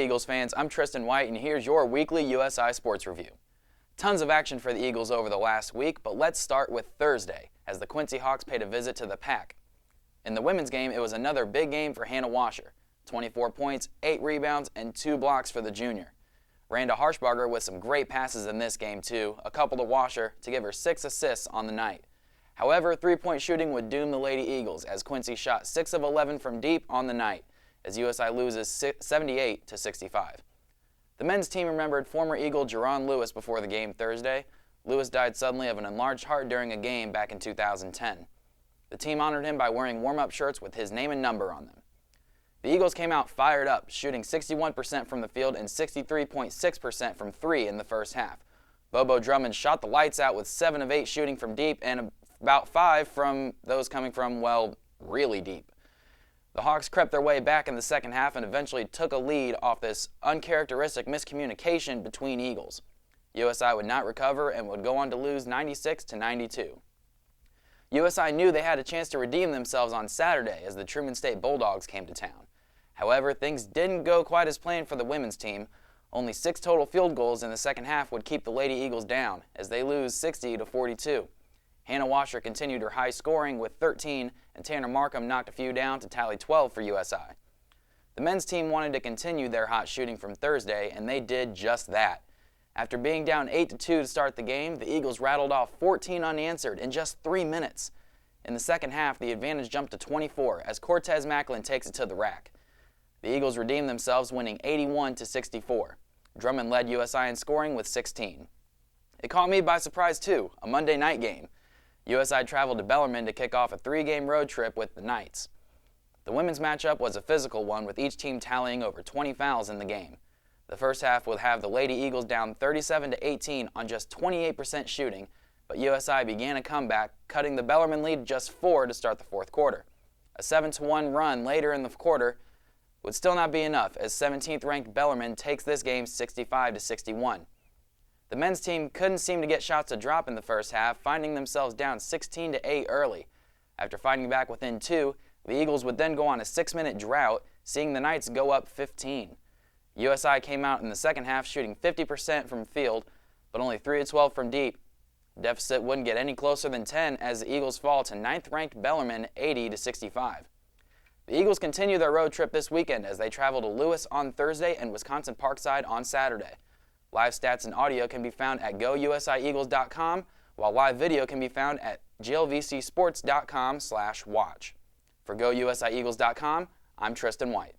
Hey Eagles fans, I'm Tristan White and here's your weekly USI Sports Review. Tons of action for the Eagles over the last week, but let's start with Thursday as the Quincy Hawks paid a visit to the Pack. In the women's game, it was another big game for Hannah Washer. 24 points, 8 rebounds, and 2 blocks for the junior. Randa Harshbarger with some great passes in this game too, a couple to Washer to give her 6 assists on the night. However, three-point shooting would doom the Lady Eagles as Quincy shot 6 of 11 from deep on the night, as USI loses 78-65. The men's team remembered former Eagle Jerron Lewis before the game Thursday. Lewis died suddenly of an enlarged heart during a game back in 2010. The team honored him by wearing warm-up shirts with his name and number on them. The Eagles came out fired up, shooting 61% from the field and 63.6% from 3 in the first half. Bobo Drummond shot the lights out with 7 of 8 shooting from deep and about 5 from those coming from, well, really deep. The Hawks crept their way back in the second half and eventually took a lead off this uncharacteristic miscommunication between Eagles. USI would not recover and would go on to lose 96-92. USI knew they had a chance to redeem themselves on Saturday as the Truman State Bulldogs came to town. However, things didn't go quite as planned for the women's team. Only 6 total field goals in the second half would keep the Lady Eagles down as they lose 60-42. Hannah Washer continued her high scoring with 13, and Tanner Markham knocked a few down to tally 12 for USI. The men's team wanted to continue their hot shooting from Thursday, and they did just that. After being down 8-2 to start the game, the Eagles rattled off 14 unanswered in just 3 minutes. In the second half, the advantage jumped to 24 as Cortez Macklin takes it to the rack. The Eagles redeemed themselves, winning 81-64. Drummond led USI in scoring with 16. It caught me by surprise too, a Monday night game. USI traveled to Bellarmine to kick off a 3-game road trip with the Knights. The women's matchup was a physical one with each team tallying over 20 fouls in the game. The first half would have the Lady Eagles down 37-18 on just 28% shooting, but USI began a comeback, cutting the Bellarmine lead just 4 to start the fourth quarter. A 7-1 run later in the quarter would still not be enough as 17th-ranked Bellarmine takes this game 65-61. The men's team couldn't seem to get shots to drop in the first half, finding themselves down 16-8 early. After fighting back within 2, the Eagles would then go on a 6-minute drought, seeing the Knights go up 15. USI came out in the second half shooting 50% from field, but only 3 of 12 from deep. Deficit wouldn't get any closer than 10 as the Eagles fall to 9th-ranked Bellarmine 80-65. The Eagles continue their road trip this weekend as they travel to Lewis on Thursday and Wisconsin Parkside on Saturday. Live stats and audio can be found at GoUSIEagles.com, while live video can be found at glvcsports.com/watch. For GoUSIEagles.com, I'm Tristan White.